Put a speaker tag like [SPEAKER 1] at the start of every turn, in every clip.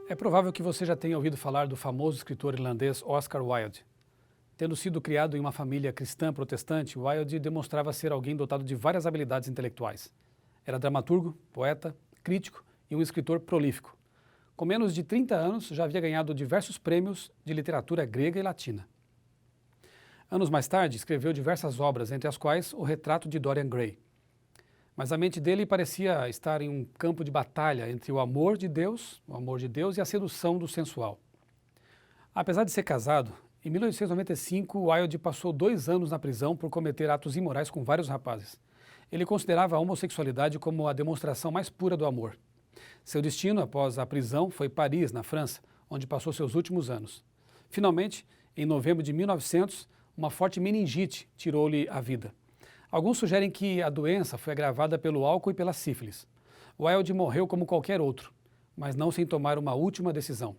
[SPEAKER 1] É provável que você já tenha ouvido falar do famoso escritor irlandês Oscar Wilde. Tendo sido criado em uma família cristã protestante, Wilde demonstrava ser alguém dotado de várias habilidades intelectuais. Era dramaturgo, poeta, crítico e um escritor prolífico. Com menos de 30 anos, já havia ganhado diversos prêmios de literatura grega e latina. Anos mais tarde, escreveu diversas obras, entre as quais O Retrato de Dorian Gray. Mas a mente dele parecia estar em um campo de batalha entre o amor de Deus e a sedução do sensual. Apesar de ser casado, em 1895, Wilde passou 2 anos na prisão por cometer atos imorais com vários rapazes. Ele considerava a homossexualidade como a demonstração mais pura do amor. Seu destino, após a prisão, foi Paris, na França, onde passou seus últimos anos. Finalmente, em novembro de 1900, uma forte meningite tirou-lhe a vida. Alguns sugerem que a doença foi agravada pelo álcool e pela sífilis. Wilde morreu como qualquer outro, mas não sem tomar uma última decisão.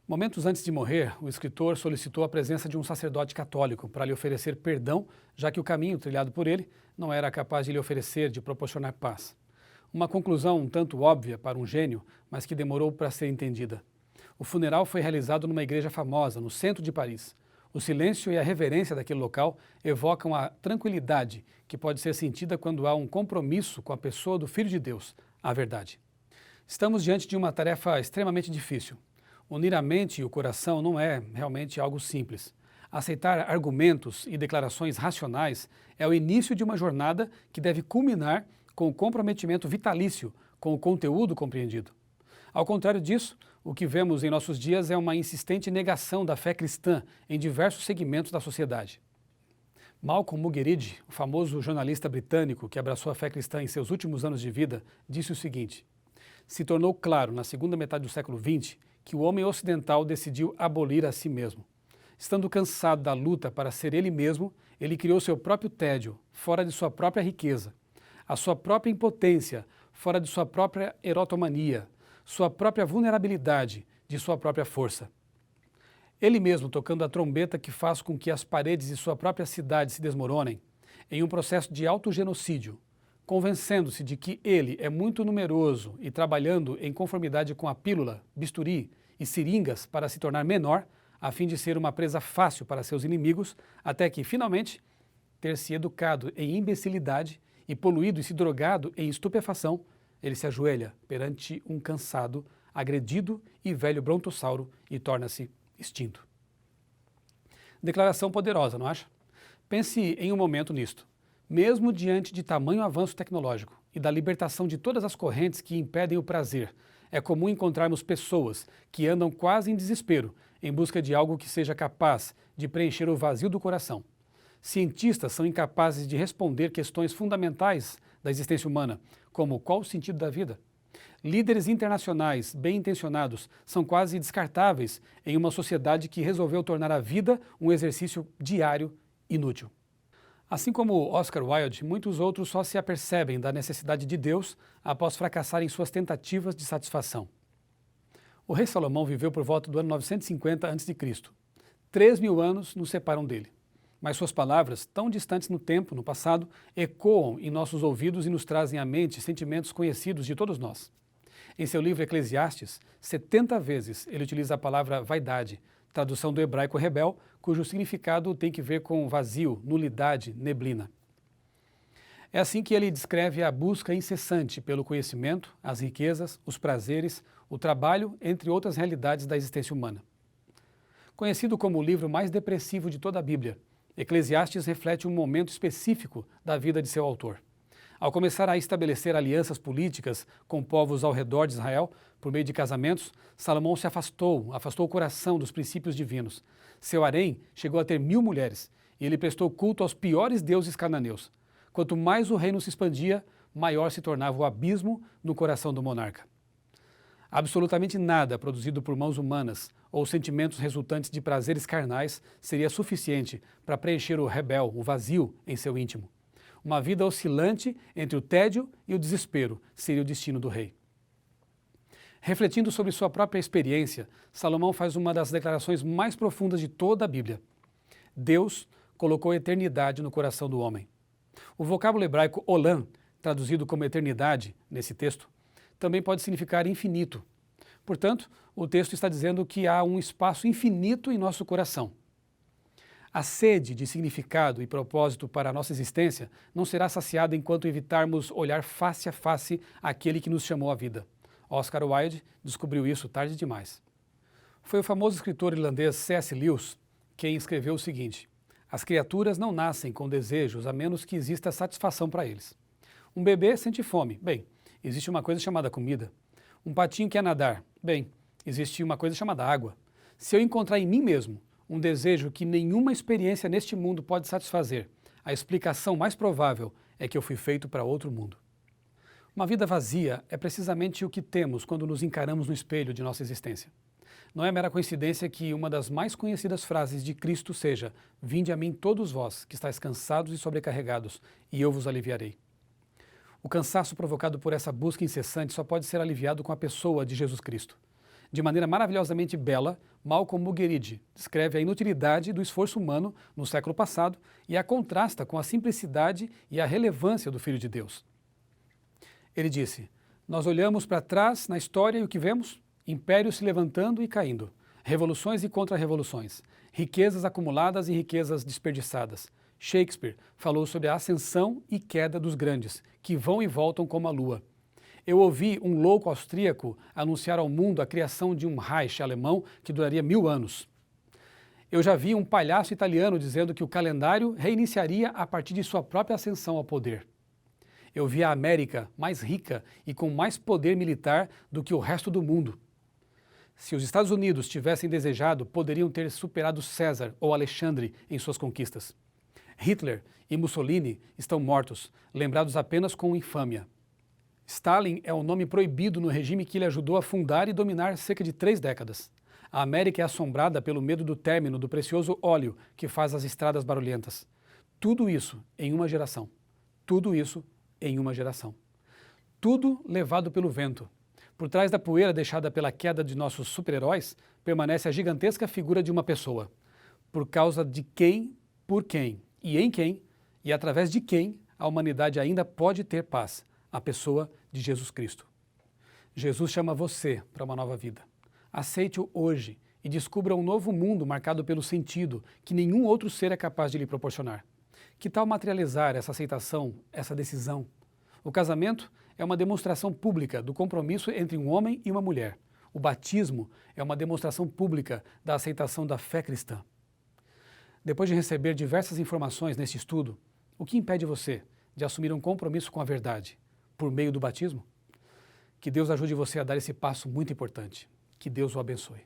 [SPEAKER 1] Momentos antes de morrer, o escritor solicitou a presença de um sacerdote católico para lhe oferecer perdão, já que o caminho trilhado por ele não era capaz de lhe oferecer, de proporcionar paz. Uma conclusão um tanto óbvia para um gênio, mas que demorou para ser entendida. O funeral foi realizado numa igreja famosa, no centro de Paris. O silêncio e a reverência daquele local evocam a tranquilidade que pode ser sentida quando há um compromisso com a pessoa do Filho de Deus, a verdade. Estamos diante de uma tarefa extremamente difícil. Unir a mente e o coração não é realmente algo simples. Aceitar argumentos e declarações racionais é o início de uma jornada que deve culminar com o comprometimento vitalício com o conteúdo compreendido. Ao contrário disso, o que vemos em nossos dias é uma insistente negação da fé cristã em diversos segmentos da sociedade. Malcolm Muggeridge, o famoso jornalista britânico que abraçou a fé cristã em seus últimos anos de vida, disse o seguinte: se tornou claro na segunda metade do século XX que o homem ocidental decidiu abolir a si mesmo. Estando cansado da luta para ser ele mesmo, ele criou seu próprio tédio, fora de sua própria riqueza, a sua própria impotência, fora de sua própria erotomania, sua própria vulnerabilidade, de sua própria força. Ele mesmo tocando a trombeta que faz com que as paredes de sua própria cidade se desmoronem, em um processo de autogenocídio, convencendo-se de que ele é muito numeroso e trabalhando em conformidade com a pílula, bisturi e seringas para se tornar menor, a fim de ser uma presa fácil para seus inimigos, até que, finalmente, ter se educado em imbecilidade e poluído e se drogado em estupefação, ele se ajoelha perante um cansado, agredido e velho brontossauro e torna-se extinto. Declaração poderosa, não acha? Pense em um momento nisto. Mesmo diante de tamanho avanço tecnológico e da libertação de todas as correntes que impedem o prazer, é comum encontrarmos pessoas que andam quase em desespero em busca de algo que seja capaz de preencher o vazio do coração. Cientistas são incapazes de responder questões fundamentais da existência humana, como qual o sentido da vida. Líderes internacionais bem-intencionados são quase descartáveis em uma sociedade que resolveu tornar a vida um exercício diário inútil. Assim como Oscar Wilde, muitos outros só se apercebem da necessidade de Deus após fracassar em suas tentativas de satisfação. O rei Salomão viveu por volta do ano 950 a.C. 3.000 anos nos separam dele. Mas suas palavras, tão distantes no tempo, no passado, ecoam em nossos ouvidos e nos trazem à mente sentimentos conhecidos de todos nós. Em seu livro Eclesiastes, 70 vezes ele utiliza a palavra vaidade, tradução do hebraico rebel, cujo significado tem que ver com vazio, nulidade, neblina. É assim que ele descreve a busca incessante pelo conhecimento, as riquezas, os prazeres, o trabalho, entre outras realidades da existência humana. Conhecido como o livro mais depressivo de toda a Bíblia, Eclesiastes reflete um momento específico da vida de seu autor. Ao começar a estabelecer alianças políticas com povos ao redor de Israel, por meio de casamentos, Salomão se afastou o coração dos princípios divinos. Seu harém chegou a ter 1.000 mulheres, e ele prestou culto aos piores deuses cananeus. Quanto mais o reino se expandia, maior se tornava o abismo no coração do monarca. Absolutamente nada produzido por mãos humanas ou sentimentos resultantes de prazeres carnais seria suficiente para preencher o rebel, o vazio em seu íntimo. Uma vida oscilante entre o tédio e o desespero seria o destino do rei. Refletindo sobre sua própria experiência, Salomão faz uma das declarações mais profundas de toda a Bíblia. Deus colocou a eternidade no coração do homem. O vocábulo hebraico olam, traduzido como eternidade nesse texto, também pode significar infinito. Portanto, o texto está dizendo que há um espaço infinito em nosso coração. A sede de significado e propósito para a nossa existência não será saciada enquanto evitarmos olhar face a face aquele que nos chamou à vida. Oscar Wilde descobriu isso tarde demais. Foi o famoso escritor irlandês C.S. Lewis quem escreveu o seguinte: as criaturas não nascem com desejos a menos que exista satisfação para eles. Um bebê sente fome. Bem, existe uma coisa chamada comida. Um patinho quer nadar. Bem, existe uma coisa chamada água. Se eu encontrar em mim mesmo um desejo que nenhuma experiência neste mundo pode satisfazer, a explicação mais provável é que eu fui feito para outro mundo. Uma vida vazia é precisamente o que temos quando nos encaramos no espelho de nossa existência. Não é mera coincidência que uma das mais conhecidas frases de Cristo seja: vinde a mim todos vós, que estáis cansados e sobrecarregados, e eu vos aliviarei. O cansaço provocado por essa busca incessante só pode ser aliviado com a pessoa de Jesus Cristo. De maneira maravilhosamente bela, Malcolm Muggeridge descreve a inutilidade do esforço humano no século passado e a contrasta com a simplicidade e a relevância do Filho de Deus. Ele disse: nós olhamos para trás na história e o que vemos? Impérios se levantando e caindo, revoluções e contra-revoluções, riquezas acumuladas e riquezas desperdiçadas. Shakespeare falou sobre a ascensão e queda dos grandes, que vão e voltam como a lua. Eu ouvi um louco austríaco anunciar ao mundo a criação de um Reich alemão que duraria 1000 anos. Eu já vi um palhaço italiano dizendo que o calendário reiniciaria a partir de sua própria ascensão ao poder. Eu vi a América mais rica e com mais poder militar do que o resto do mundo. Se os Estados Unidos tivessem desejado, poderiam ter superado César ou Alexandre em suas conquistas. Hitler e Mussolini estão mortos, lembrados apenas com infâmia. Stalin é o nome proibido no regime que ele ajudou a fundar e dominar cerca de 3 décadas. A América é assombrada pelo medo do término do precioso óleo que faz as estradas barulhentas. Tudo isso em uma geração. Tudo isso em uma geração. Tudo levado pelo vento. Por trás da poeira deixada pela queda de nossos super-heróis, permanece a gigantesca figura de uma pessoa. Por causa de quem, por quem e em quem, e através de quem, a humanidade ainda pode ter paz. A pessoa de Jesus Cristo. Jesus chama você para uma nova vida. Aceite-o hoje e descubra um novo mundo marcado pelo sentido que nenhum outro ser é capaz de lhe proporcionar. Que tal materializar essa aceitação, essa decisão? O casamento é uma demonstração pública do compromisso entre um homem e uma mulher. O batismo é uma demonstração pública da aceitação da fé cristã. Depois de receber diversas informações neste estudo, o que impede você de assumir um compromisso com a verdade por meio do batismo? Que Deus ajude você a dar esse passo muito importante. Que Deus o abençoe.